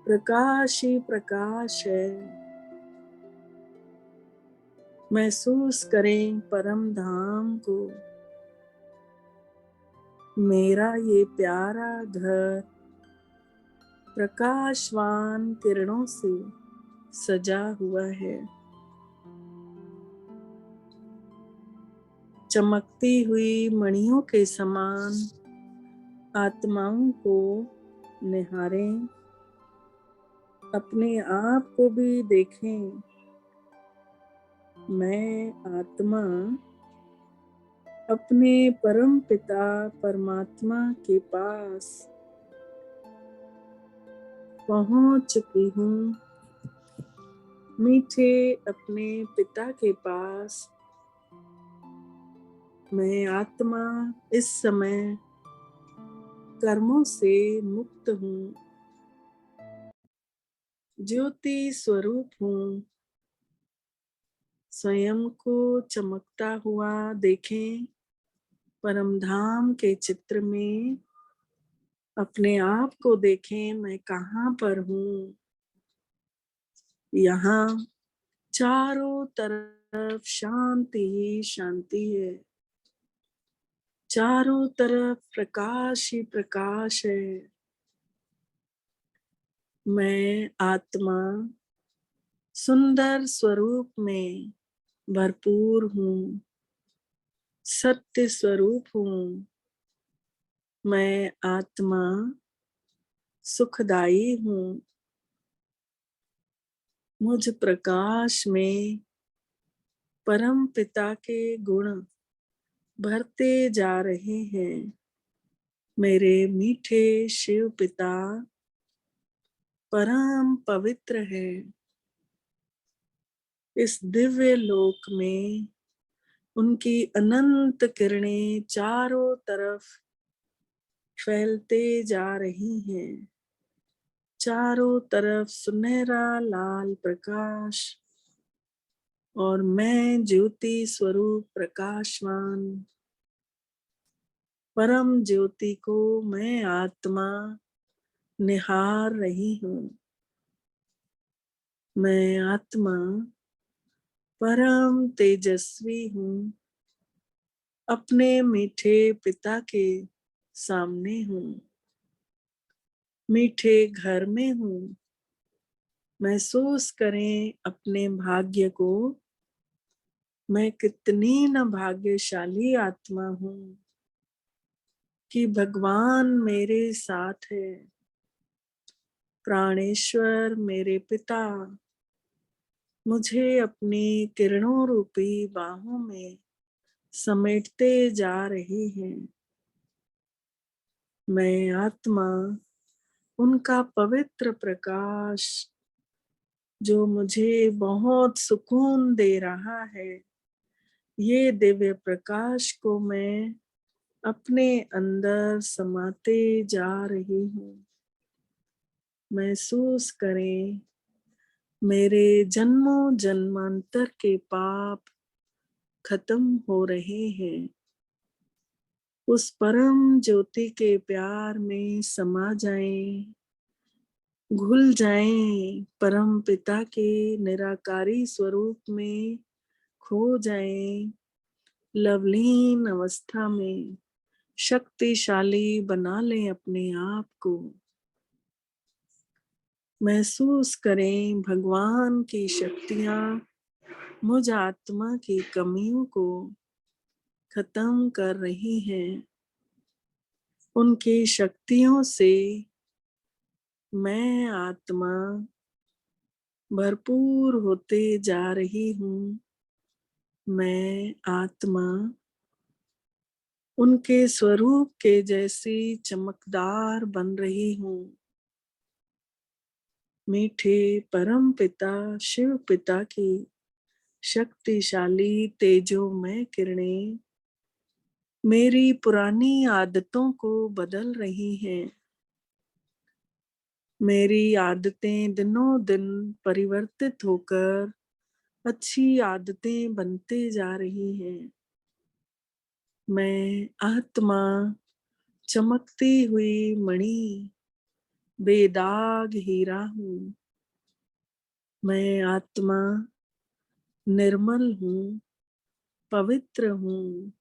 प्रकाश ही प्रकाश है। महसूस करें परम धाम को। मेरा ये प्यारा घर प्रकाशवान किरणों से सजा हुआ है। चमकती हुई मणियों के समान आत्माओं को निहारें। अपने आप को भी देखें। मैं आत्मा अपने परम पिता परमात्मा के पास पहुंच चुकी हूँ। मीठे अपने पिता के पास मैं आत्मा इस समय कर्मों से मुक्त हूँ। ज्योति स्वरूप हूँ। स्वयं को चमकता हुआ देखें। परम धाम के चित्र में अपने आप को देखें। मैं कहाँ पर हूँ? यहाँ चारों तरफ शांति ही शांति है। चारों तरफ प्रकाश ही प्रकाश है। मैं आत्मा सुंदर स्वरूप में भरपूर हूँ, सत्य स्वरूप हूँ। मैं आत्मा सुखदाई हूँ। मुझ प्रकाश में परम पिता के गुण भरते जा रहे हैं। मेरे मीठे शिव पिता परम पवित्र है। इस दिव्य लोक में उनकी अनंत किरणें चारों तरफ फैलते जा रही हैं। चारों तरफ सुनहरा लाल प्रकाश और मैं ज्योति स्वरूप प्रकाशवान परम ज्योति को मैं आत्मा निहार रही हूँ। मैं आत्मा परम तेजस्वी हूँ। अपने मीठे पिता के सामने हूँ। मीठे घर में हूँ। महसूस करें अपने भाग्य को। मैं कितनी न भाग्यशाली आत्मा हूँ कि भगवान मेरे साथ है। प्राणेश्वर मेरे पिता मुझे अपनी किरणों रूपी बाहों में समेटते जा रहे हैं। मैं आत्मा उनका पवित्र प्रकाश जो मुझे बहुत सुकून दे रहा है, ये दिव्य प्रकाश को मैं अपने अंदर समाते जा रही हूँ। महसूस करें मेरे जन्मों जन्मांतर के पाप खत्म हो रहे हैं। उस परम ज्योति के प्यार में समा जाएं, घुल जाएं, परम पिता के निराकारी स्वरूप में खो जाएं। लवलीन अवस्था में शक्तिशाली बना लें अपने आप को। महसूस करें भगवान की शक्तियां मुझ आत्मा की कमियों को खत्म कर रही हैं। उनकी शक्तियों से मैं आत्मा भरपूर होते जा रही हूँ। मैं आत्मा उनके स्वरूप के जैसी चमकदार बन रही हूँ। मीठे परम पिता शिव पिता की शक्तिशाली तेजोमय किरणें मेरी पुरानी आदतों को बदल रही हैं। मेरी आदतें दिनों दिन परिवर्तित होकर अच्छी आदतें बनते जा रही हैं। मैं आत्मा चमकती हुई मणि बेदाग हीरा हूँ। मैं आत्मा निर्मल हूँ, पवित्र हूँ,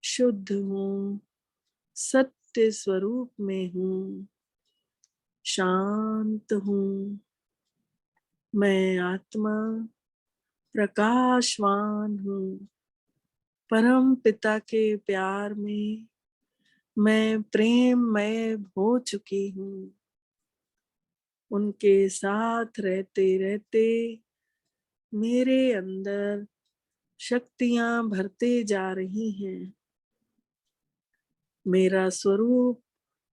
शुद्ध हूँ, सत्य स्वरूप में हूँ, शांत हूँ। मैं आत्मा प्रकाशवान हूँ। परम पिता के प्यार में मैं प्रेममय हो चुकी हूँ। उनके साथ रहते रहते मेरे अंदर शक्तियां भरते जा रही हैं। मेरा स्वरूप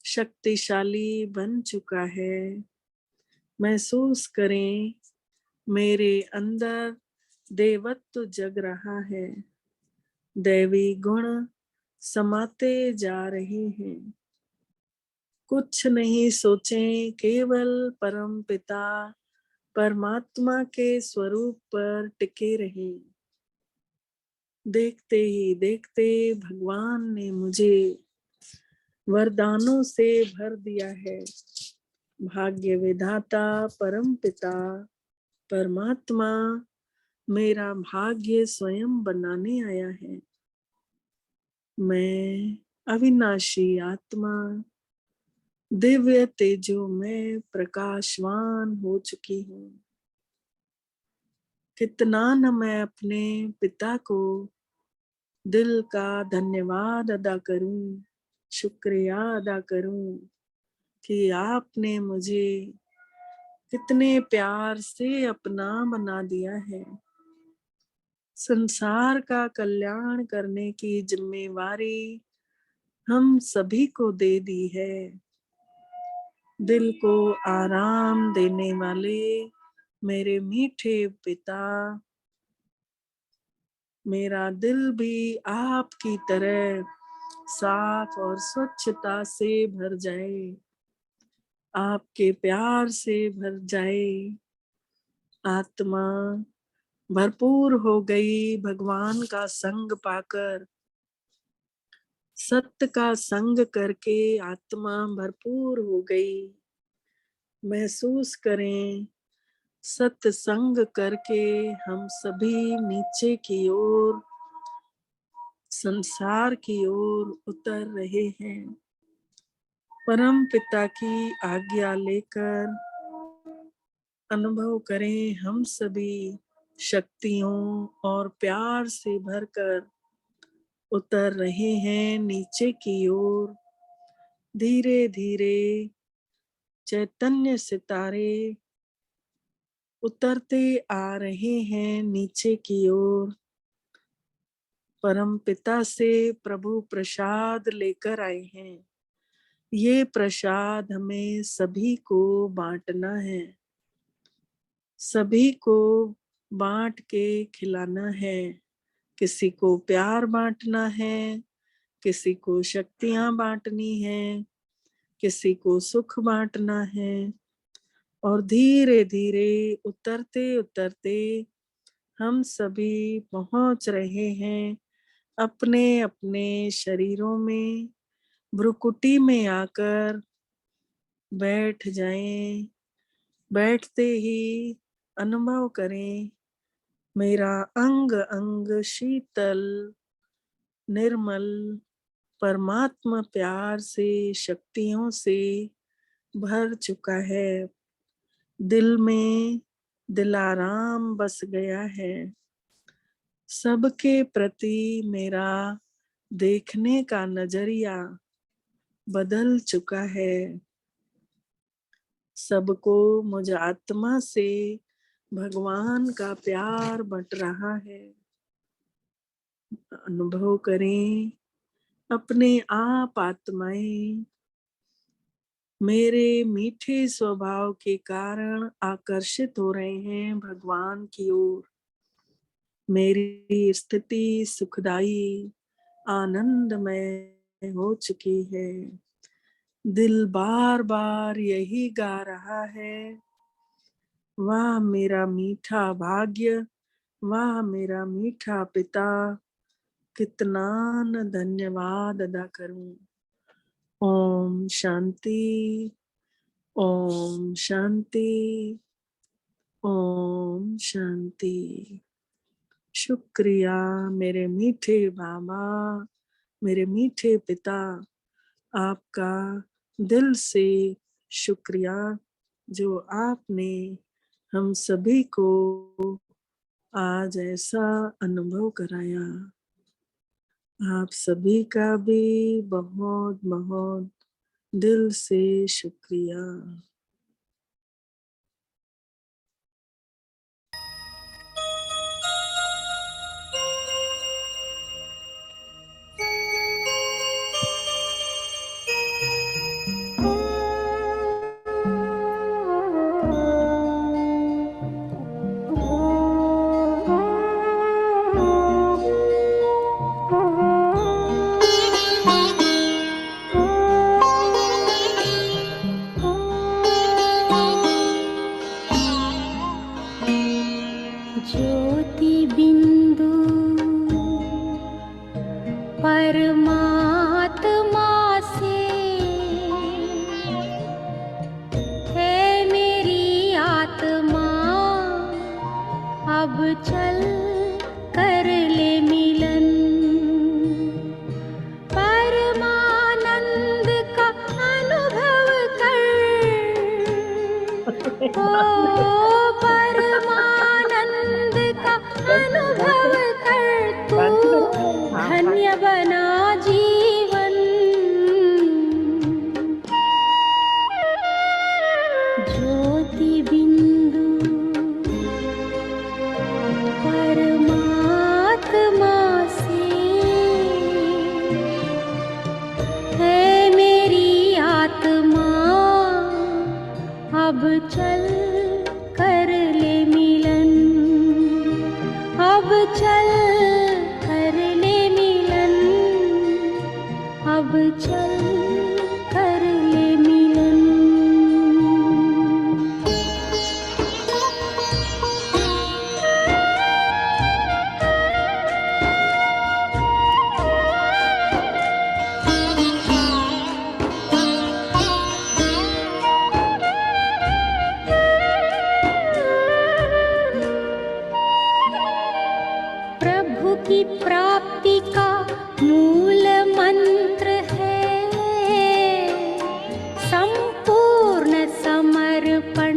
शक्तिशाली बन चुका है। महसूस करें मेरे अंदर देवत्व जग रहा है। दैवी गुण समाते जा रहे हैं। कुछ नहीं सोचें, केवल परम पिता परमात्मा के स्वरूप पर टिके रहें। देखते ही देखते भगवान ने मुझे वरदानों से भर दिया है। भाग्य विधाता परम पिता परमात्मा मेरा भाग्य स्वयं बनाने आया है। मैं अविनाशी आत्मा दिव्य तेजो में प्रकाशवान हो चुकी हूँ। कितना न मैं अपने पिता को दिल का धन्यवाद अदा करूं, शुक्रिया अदा करूं कि आपने मुझे कितने प्यार से अपना बना दिया है। संसार का कल्याण करने की जिम्मेवारी हम सभी को दे दी है। दिल को आराम देने वाले मेरे मीठे पिता, मेरा दिल भी आपकी तरह साफ और स्वच्छता से भर जाए, आपके प्यार से भर जाए। आत्मा भरपूर हो गई भगवान का संग पाकर, सत्य का संग करके आत्मा भरपूर हो गई। महसूस करें, सत्संग करके हम सभी नीचे की ओर, संसार की ओर उतर रहे हैं। परम पिता की आज्ञा लेकर अनुभव करें, हम सभी शक्तियों और प्यार से भरकर उतर रहे हैं नीचे की ओर। धीरे धीरे चैतन्य सितारे उतरते आ रहे हैं नीचे की ओर। परम पिता से प्रभु प्रसाद लेकर आए हैं। ये प्रसाद हमें सभी को बांटना है, सभी को बांट के खिलाना है। किसी को प्यार बांटना है, किसी को शक्तियां बांटनी है, किसी को सुख बांटना है। और धीरे धीरे उतरते उतरते हम सभी पहुंच रहे हैं अपने अपने शरीरों में। भ्रुकुटी में आकर बैठ जाएं। बैठते ही अनुभव करें, मेरा अंग अंग शीतल निर्मल परमात्मा प्यार से, शक्तियों से भर चुका है। दिल में दिलाराम बस गया है। सबके प्रति मेरा देखने का नजरिया बदल चुका है। सबको मुझ आत्मा से भगवान का प्यार बट रहा है। अनुभव करें, अपने आप आत्माएं मेरे मीठे स्वभाव के कारण आकर्षित हो रहे हैं भगवान की ओर। मेरी स्थिति सुखदाई आनंदमय हो चुकी है। दिल बार बार यही गा रहा है, वाह मेरा मीठा भाग्य, वाह मेरा मीठा पिता, कितना न धन्यवाद अदा करूं। ओम शांति, ओम शांति, ओम शांति। शुक्रिया मेरे मीठे बाबा, मेरे मीठे पिता, आपका दिल से शुक्रिया जो आपने हम सभी को आज ऐसा अनुभव कराया। आप सभी का भी बहुत बहुत दिल से शुक्रिया। ज्योति बिंदु परमात्मा से है मेरी आत्मा, अब चल कर ले मिलन। परमानंद का अनुभव कर, ओ परमानंद अब चल कर ले मिलन, अब चल कर ले मिलन, अब चल कर ले मिलन। प्रभु की प्राप्ति का मूल मंत्र है संपूर्ण समर्पण।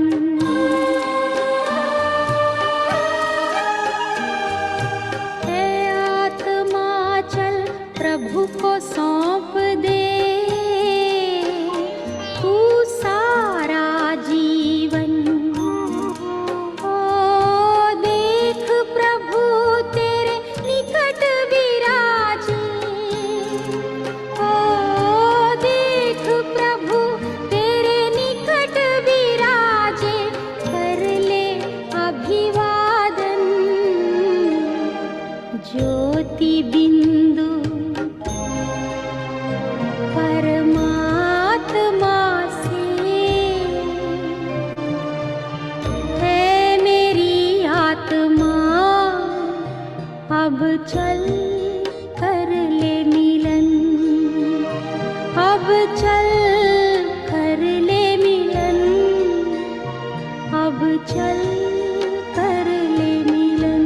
है आत्मा चल प्रभु को सौंप दे, तू सारा जीवन। ओ देख प्रभु तेरे निकट विराजे, ओ देख प्रभु तेरे निकट विराजे, कर ले अभिवादन। ज्योति बिंदु परमात्मा से, है मेरी आत्मा अब चल कर ले मिलन, अब चल कर ले मिलन, अब चल कर ले मिलन।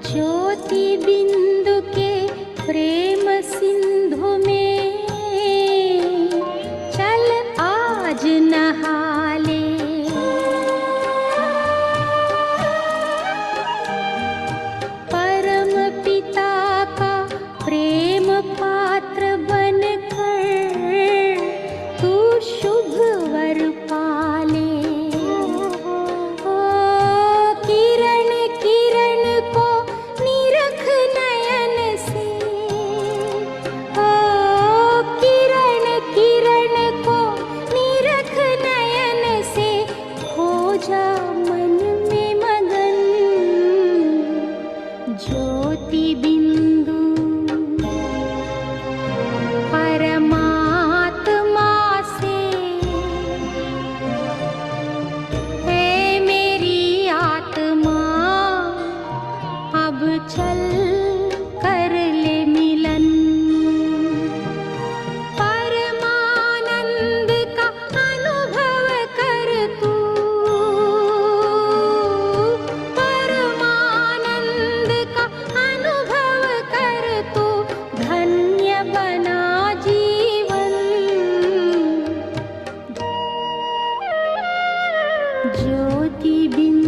ज्योति बिंदु के प्रेम सिंधु में चल आज नहा ले। परम पिता का प्रेम पात्र बनकर तू शुभ वर पाले। ओ किरण किरण को निरख नयन से, ओ किरण किरण को निरख नयन से, हो जा मन में मगन। ज्योति बिंदु परमात्मा से, है मेरी आत्मा अब चल कर ले मिलन। परमानंद का अनुभव कर तू, परमानंद का अनुभव कर तू, धन्य बना जीवन। ज्योति बिंदु